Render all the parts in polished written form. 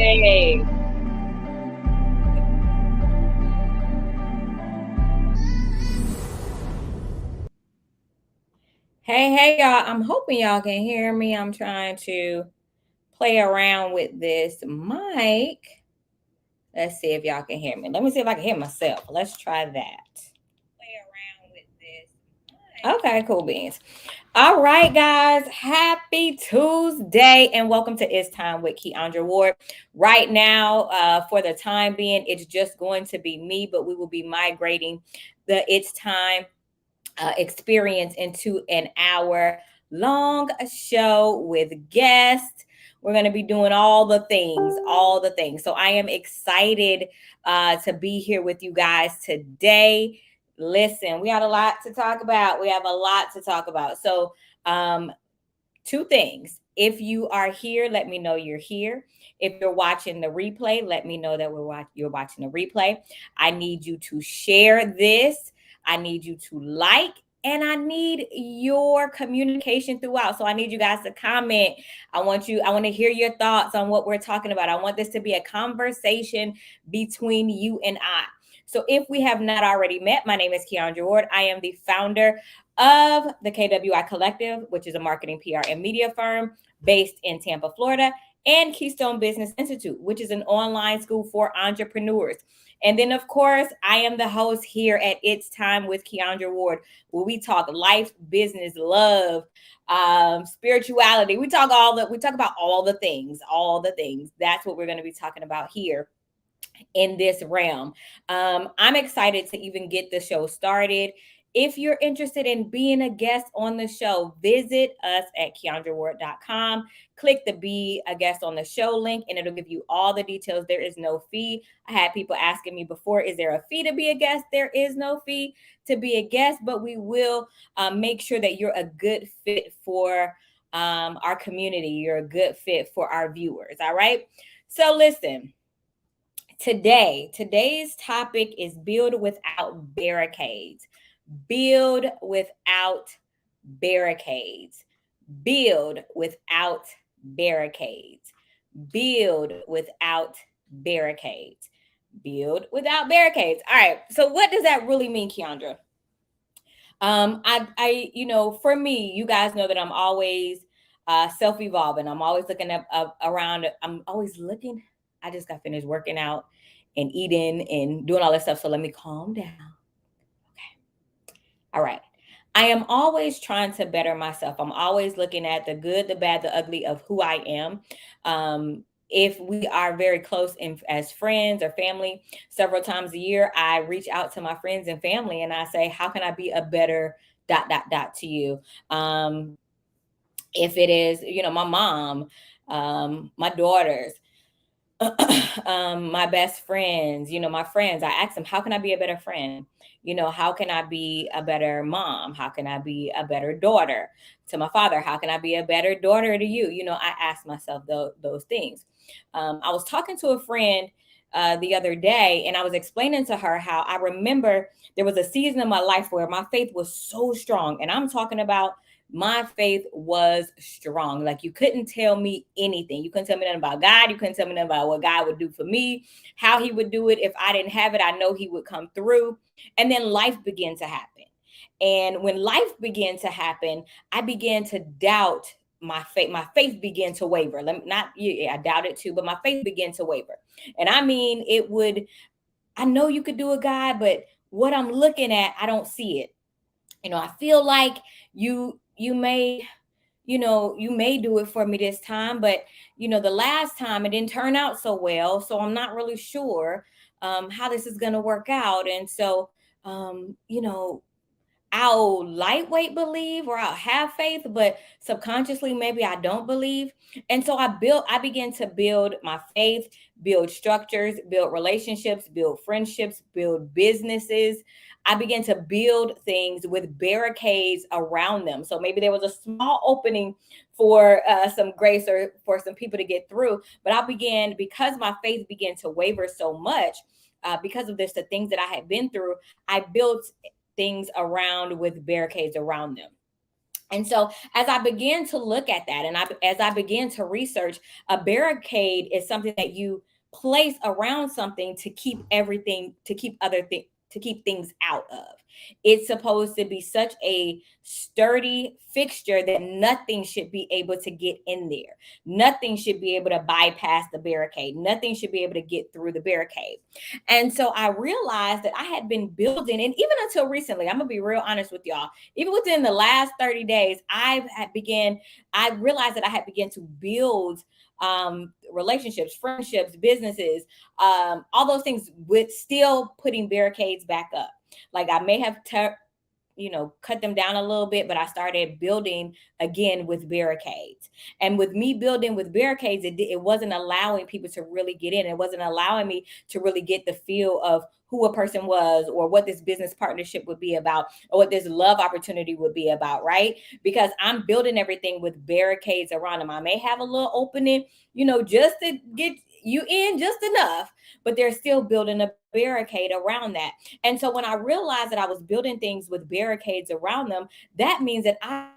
Hey. Hey, y'all. I'm hoping y'all can hear me. I'm trying to play around with this mic. Let's see if y'all can hear me. Let me see if I can hear myself. Let's try that. Play around with this mic. Okay, cool beans. All right, guys. Happy Tuesday and welcome to It's Time with Keandra Ward. Right now, for the time being, it's just going to be me, but we will be migrating the It's Time experience into an hour long show with guests. We're going to be doing all the things, all the things. So I am excited to be here with you guys today. Listen, we have a lot to talk about. We have a lot to talk about. So, two things. If you are here, let me know you're here. If you're watching the replay, let me know that you're watching the replay. I need you to share this. I need you to like, and I need your communication throughout. So I need you guys to comment. I want to hear your thoughts on what we're talking about. I want this to be a conversation between you and I. So if we have not already met, my name is Keandra Ward. I am the founder of the KWI Collective, which is a marketing, PR, and media firm based in Tampa, Florida, and Keystone Business Institute, which is an online school for entrepreneurs. And then, of course, I am the host here at It's Time with Keandra Ward, where we talk life, business, love, spirituality. We talk about all the things, That's what we're going to be talking about here in this realm. I'm excited to even get the show started. If you're interested in being a guest on the show, visit us at keandraward.com. Click the Be a Guest on the Show link, and it'll give you all the details. There is no fee. I had people asking me before, is there a fee to be a guest? There is no fee to be a guest, but we will make sure that you're a good fit for our community. You're a good fit for our viewers. All right. So listen. Today's topic is build without barricades. Build without barricades. Build without barricades. Build without barricades. Build without barricades. All right. So what does that really mean, Keandra? For me, you guys know that I'm always self-evolving. I'm always looking around. I'm always looking. I just got finished working out and eating and doing all this stuff. So let me calm down. Okay. All right. I am always trying to better myself. I'm always looking at the good, the bad, the ugly of who I am. If we are very close as friends or family, several times a year, I reach out to my friends and family and I say, how can I be a better ... to you? If it is, my mom, my daughters, my best friends, my friends, I ask them, how can I be a better friend? How can I be a better mom? How can I be a better daughter to my father? How can I be a better daughter to you? I ask myself those things. I was talking to a friend the other day, and I was explaining to her how I remember there was a season of my life where my faith was so strong. And I'm talking about my faith was strong. Like, you couldn't tell me anything. You couldn't tell me nothing about God. You couldn't tell me nothing about what God would do for me, how he would do it. If I didn't have it, I know he would come through. And then life began to happen. And when life began to happen, I began to doubt my faith. My faith began to waver. I doubt it too, but my faith began to waver. And I mean, I know you could do it, God, but what I'm looking at, I don't see it. I feel like you may you may do it for me this time, but the last time it didn't turn out so well, so I'm not really sure how this is going to work out. And so um you know I'll lightweight believe, or I'll have faith, but subconsciously maybe I don't believe. And so I began to build my faith, build structures, build relationships, build friendships, build businesses. I began to build things with barricades around them. So maybe there was a small opening for some grace or for some people to get through. But because my faith began to waver so much, because of the things that I had been through, I built things around with barricades around them. And so as I began to look at that, and as I began to research, a barricade is something that you place around something to keep everything, to keep other things, to keep things out of. It's supposed to be such a sturdy fixture that nothing should be able to get in there. Nothing should be able to bypass the barricade. Nothing should be able to get through the barricade. And so I realized that I had been building, and even until recently, I'm gonna be real honest with y'all, even within the last 30 days, I realized that I had begun to build relationships, friendships, businesses, all those things, with still putting barricades back up. Like I may have cut them down a little bit, but I started building again with barricades. And with me building with barricades, it wasn't allowing people to really get in. It wasn't allowing me to really get the feel of who a person was, or what this business partnership would be about, or what this love opportunity would be about, right? Because I'm building everything with barricades around them. I may have a little opening, just to get you in just enough, but they're still building a barricade around that. And so when I realized that I was building things with barricades around them, that means that I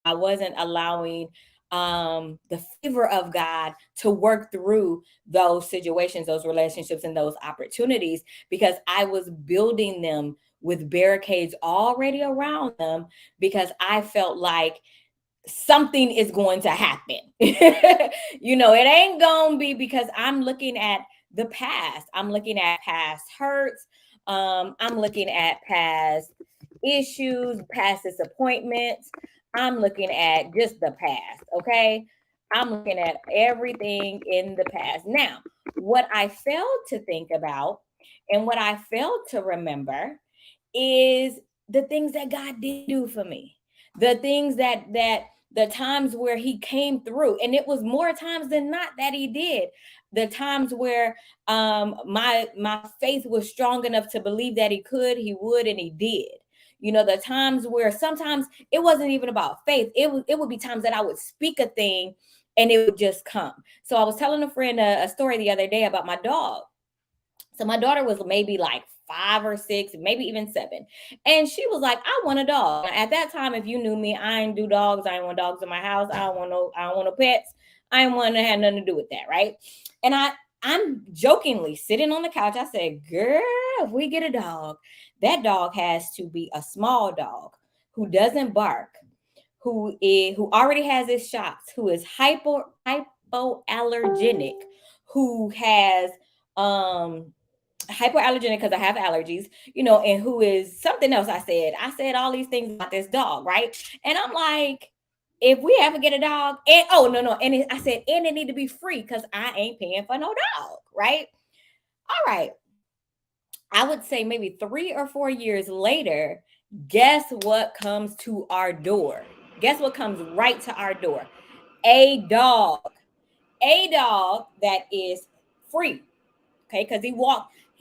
wasn't allowing the favor of God to work through those situations, those relationships, and those opportunities, because I was building them with barricades already around them, because I felt like something is going to happen. It ain't gonna be, because I'm looking at the past. I'm looking at past hurts. I'm looking at past issues, past disappointments. I'm looking at just the past. Okay. I'm looking at everything in the past. Now, what I failed to think about, and what I failed to remember, is the things that God did do for me. The things that the times where he came through, and it was more times than not that he did. The times where my faith was strong enough to believe that he could, he would, and he did. The times where sometimes it wasn't even about faith. It would be times that I would speak a thing and it would just come. So I was telling a friend a story the other day about my dog. So my daughter was maybe like 5 or 6, maybe even 7. And she was like, I want a dog. At that time, if you knew me, I ain't do dogs. I ain't want dogs in my house. I don't want no pets. I ain't want to have nothing to do with that. Right. And I'm jokingly sitting on the couch. I said, girl, if we get a dog, that dog has to be a small dog who doesn't bark, who already has his shots, who is hypoallergenic, who has um hypoallergenic because I have allergies, and who is something else. I said all these things about this dog, right? And I'm like, if we ever get a dog, and oh no, I said, and it need to be free because I ain't paying for no dog, right? All right. I would say maybe 3 or 4 years later, guess what comes to our door? Guess what comes right to our door? A dog. A dog that is free. Okay, because he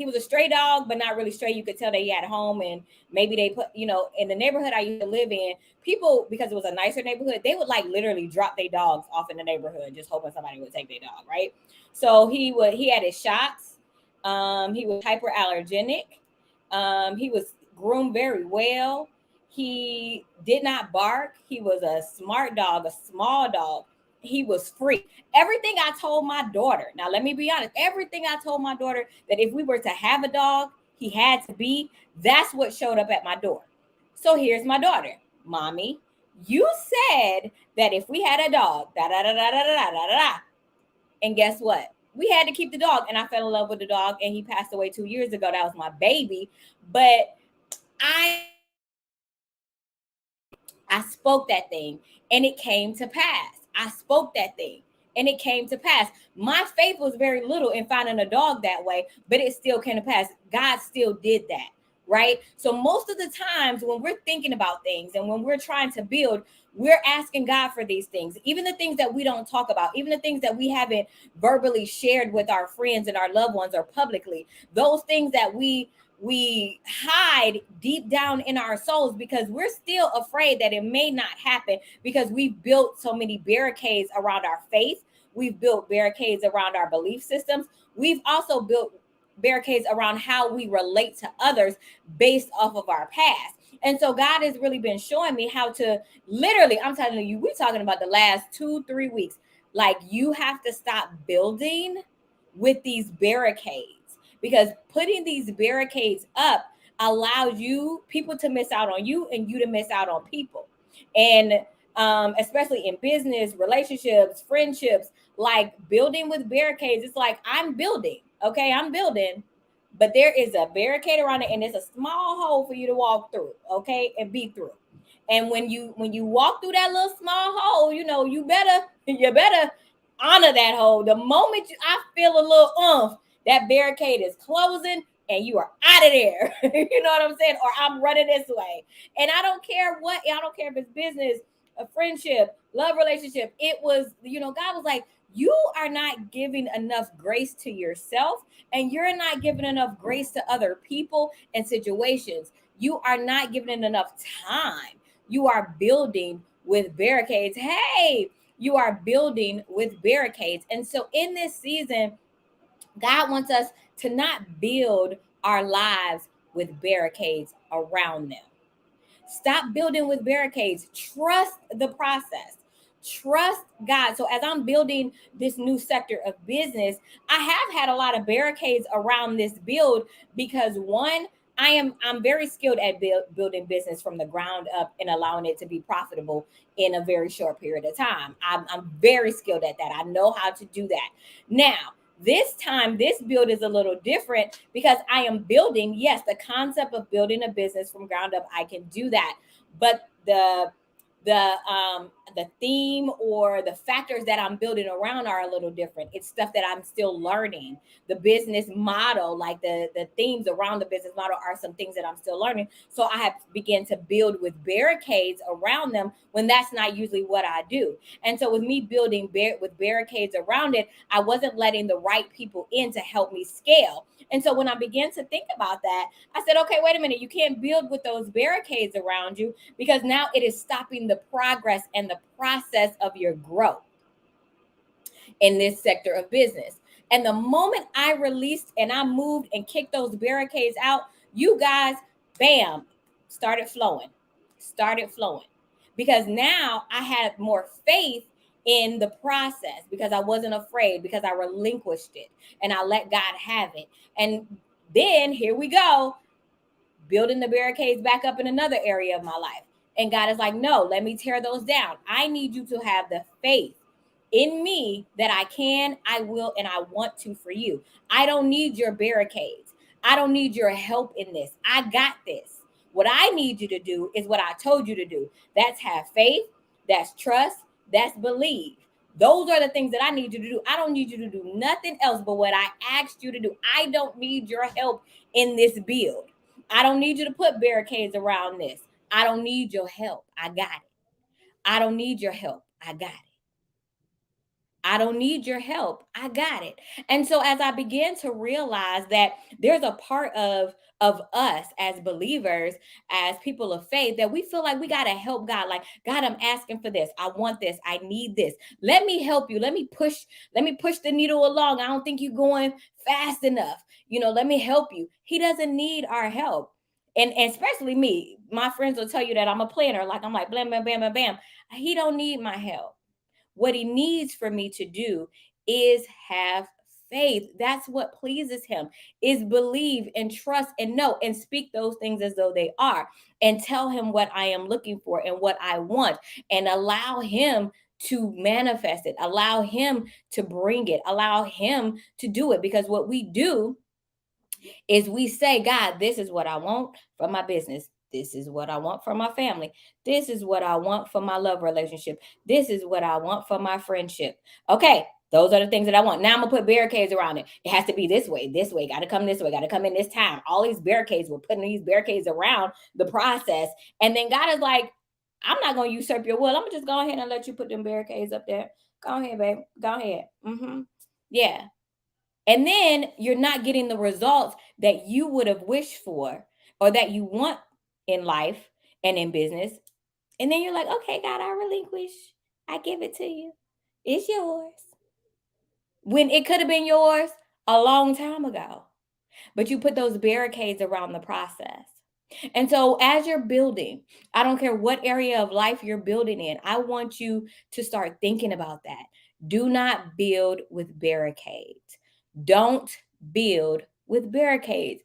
was a stray dog, but not really stray. You could tell that he had a home, and maybe they put, in the neighborhood I used to live in, people, because it was a nicer neighborhood, they would like literally drop their dogs off in the neighborhood, just hoping somebody would take their dog, right? So he had his shots. He was hyperallergenic. He was groomed very well. He did not bark. He was a smart dog, a small dog. He was free. Everything I told my daughter, now let me be honest, everything I told my daughter that if we were to have a dog, he had to be, that's what showed up at my door. So here's my daughter. Mommy, you said that if we had a dog, da da da da da da da da da. And guess what? We had to keep the dog, and I fell in love with the dog, and he passed away 2 years ago. That was my baby. But I I spoke that thing and it came to pass. I spoke that thing and it came to pass. My faith was very little in finding a dog that way, but it still came to pass. God still did that, right? So most of the times when we're thinking about things and when we're trying to build, we're asking God for these things, even the things that we don't talk about, even the things that we haven't verbally shared with our friends and our loved ones or publicly, those things that we hide deep down in our souls because we're still afraid that it may not happen because we've built so many barricades around our faith. We've built barricades around our belief systems. We've also built barricades around how we relate to others based off of our past. And so God has really been showing me how to literally, I'm telling you, we're talking about the last 2-3 weeks. Like, you have to stop building with these barricades, because putting these barricades up allows you people to miss out on you and you to miss out on people. And especially in business, relationships, friendships, like building with barricades, it's like, I'm building, okay, I'm building, but there is a barricade around it, and it's a small hole for you to walk through, okay, and be through. And when you walk through that little small hole, you better you better honor that hole. The moment I feel a little that barricade is closing and you are out of there. You know what I'm saying? Or I'm running this way. And I don't care if it's business, a friendship, love relationship. It was, God was like, you are not giving enough grace to yourself, and you're not giving enough grace to other people and situations. You are not giving it enough time. You are building with barricades. Hey, you are building with barricades. And so in this season, God wants us to not build our lives with barricades around them. Stop building with barricades. Trust the process. Trust God. So as I'm building this new sector of business, I have had a lot of barricades around this build, because one, I'm very skilled at building business from the ground up and allowing it to be profitable in a very short period of time. I'm very skilled at that. I know how to do that. Now, this time, this build is a little different, because I am building, yes, the concept of building a business from ground up, I can do that. But the theme or the factors that I'm building around are a little different. It's stuff that I'm still learning. The business model, like the themes around the business model, are some things that I'm still learning. So I have begun to build with barricades around them, when that's not usually what I do. And so with me building with barricades around it, I wasn't letting the right people in to help me scale. And so when I began to think about that, I said, okay, wait a minute, you can't build with those barricades around you, because now it is stopping the progress and the process of your growth in this sector of business. And the moment I released and I moved and kicked those barricades out, you guys, bam, started flowing, started flowing. Because now I had more faith in the process, because I wasn't afraid, because I relinquished it and I let God have it. And then here we go, building the barricades back up in another area of my life. And God is like, no, let me tear those down. I need you to have the faith in me that I can, I will, and I want to for you. I don't need your barricades. I don't need your help in this. I got this. What I need you to do is what I told you to do. That's have faith, that's trust, that's believe. Those are the things that I need you to do. I don't need you to do nothing else but what I asked you to do. I don't need your help in this build. I don't need you to put barricades around this. I don't need your help. I got it. I don't need your help. I got it. I don't need your help. I got it. And so as I began to realize that there's a part of us as believers, as people of faith, that we feel like we got to help God. Like, God, I'm asking for this. I want this. I need this. Let me help you. Let me push the needle along. I don't think you're going fast enough. Let me help you. He doesn't need our help. And especially me, my friends will tell you that I'm a planner. Like, I'm like, blam, bam, bam, bam, bam. He don't need my help. What he needs for me to do is have faith. That's what pleases him, is believe and trust and know and speak those things as though they are, and tell him what I am looking for and what I want, and allow him to manifest it, allow him to bring it, allow him to do it. Because what we do is we say, God, this is what I want for my business. This is what I want for my family. This is what I want for my love relationship. This is what I want for my friendship. Okay, those are the things that I want. Now I'm going to put barricades around it. It has to be this way, got to come this way, got to come in this time. All these barricades, we're putting these barricades around the process. And then God is like, I'm not going to usurp your will. I'm going to just go ahead and let you put them barricades up there. Go ahead, babe. Go ahead. Yeah. And then you're not getting the results that you would have wished for, or that you want in life and in business. And then you're like, okay, God, I relinquish. I give it to you. It's yours. When it could have been yours a long time ago. but you put those barricades around the process. And so, as you're building, I don't care what area of life you're building in, I want you to start thinking about that. Do not build with barricades. Don't build with barricades.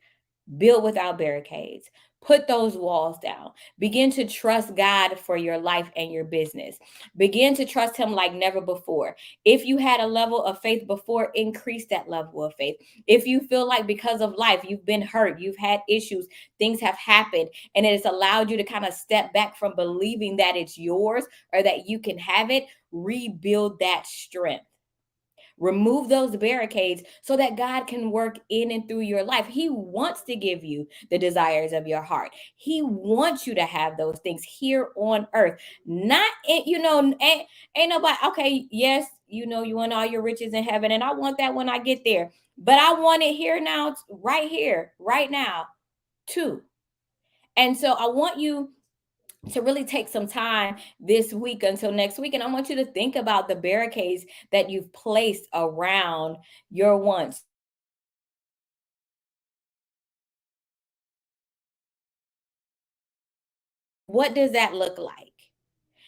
Build without barricades. Put those walls down. Begin to trust God for your life and your business. Begin to trust Him like never before. If you had a level of faith before, increase that level of faith. If you feel like because of life, you've been hurt, you've had issues, things have happened, and it has allowed you to kind of step back from believing that it's yours or that you can have it, rebuild that strength. Remove those barricades so that God can work in and through your life. He wants to give you the desires of your heart. He wants you to have those things here on earth. Not, ain't nobody, okay, yes, you want all your riches in heaven, and I want that when I get there. But I want it here, right now, too. And so I want you to really take some time this week until next week. And I want you to think about the barricades that you've placed around your wants. What does that look like?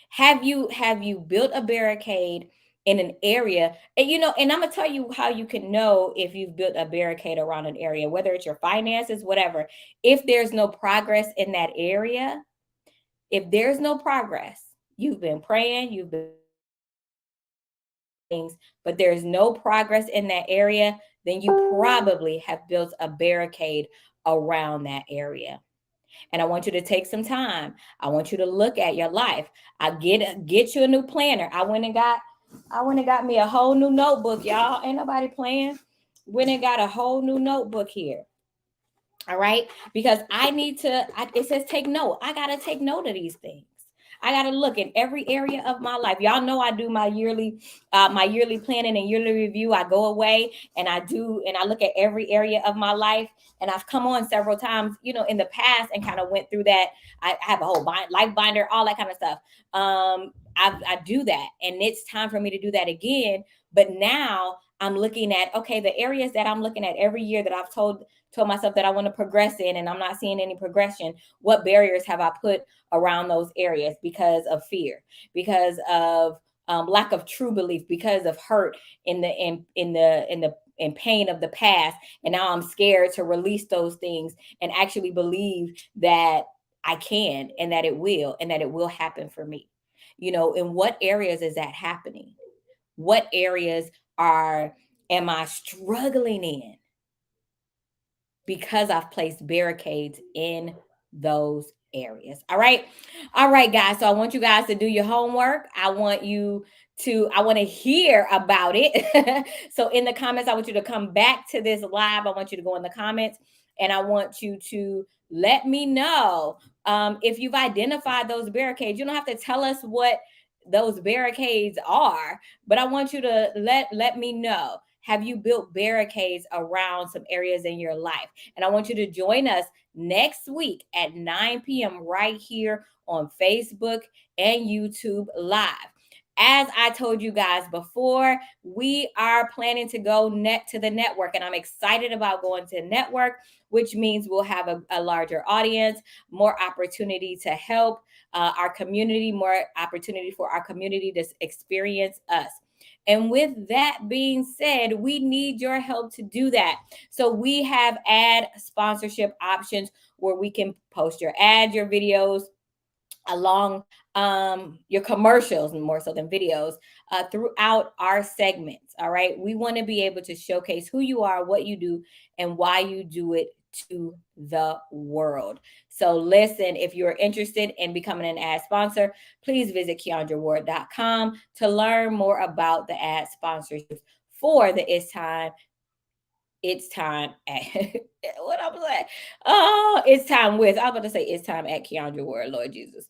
Have you built a barricade in an area? And I'm gonna tell you how you can know if you've built a barricade around an area, whether it's your finances, whatever. If there's no progress in that area, if there's no progress, you've been praying, you've been things, but there's no progress in that area, then you probably have built a barricade around that area. And I want you to take some time. I want you to look at your life. Get you a new planner. I went and got me a whole new notebook, y'all. Ain't nobody playing. Went and got a whole new notebook here. All right. Because it says take note. I got to take note of these things. I got to look in every area of my life. Y'all know I do my yearly planning and yearly review. I go away and I look at every area of my life. And I've come on several times, in the past and kind of went through that. I have a whole life binder, all that kind of stuff. I do that, and it's time for me to do that again. But now I'm looking at, okay, the areas that I'm looking at every year that I've told myself that I want to progress in, and I'm not seeing any progression. What barriers have I put around those areas because of fear, because of lack of true belief, because of hurt in pain of the past, and now I'm scared to release those things and actually believe that I can, and that it will happen for me. In what areas is that happening? What areas am I struggling in? Because I've placed barricades in those areas. All right. All right, guys. So I want you guys to do your homework. I want to hear about it. So in the comments, I want you to come back to this live. I want you to go in the comments, and I want you to let me know if you've identified those barricades. You don't have to tell us what those barricades are, but I want you to let me know. Have you built barricades around some areas in your life? And I want you to join us next week at 9 p.m. right here on Facebook and YouTube Live. As I told you guys before, we are planning to go to the network, and I'm excited about going to the network, which means we'll have a larger audience, more opportunity to help our community, more opportunity for our community to experience us. And with that being said, we need your help to do that. So we have ad sponsorship options where we can post your ads, your videos, along your commercials, more so than videos, throughout our segments. All right. We want to be able to showcase who you are, what you do, and why you do it to the world. So listen, if you're interested in becoming an ad sponsor, please visit KeandraWard.com to learn more about the ad sponsorships for the it's time at what I'm saying. Oh, it's time with. I was about to say it's time at Keandra Ward, Lord Jesus.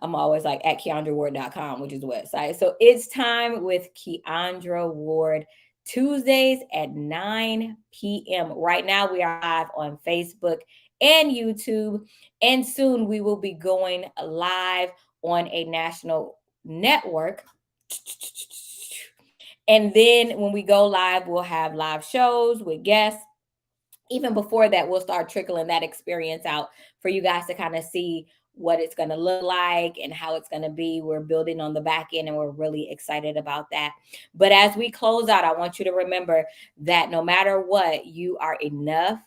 I'm always like at KeandraWard.com, which is the website. So it's time with Keandra Ward, Tuesdays at 9 p.m. Right now, we are live on Facebook and YouTube. And soon we will be going live on a national network. And then when we go live, we'll have live shows with guests. even before that, we'll start trickling that experience out for you guys to kind of see what it's going to look like and how it's going to be. We're building on the back end and we're really excited about that. But as we close out, I want you to remember that no matter what, you are enough.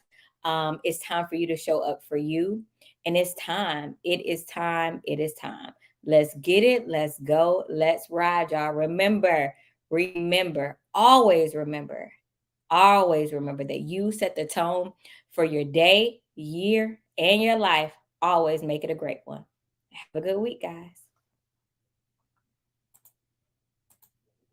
It's time for you to show up for you. And it's time. It is time. It is time. Let's get it. Let's go. Let's ride, y'all. Remember, always remember that you set the tone for your day, year, and your life. Always make it a great one. Have a good week, guys.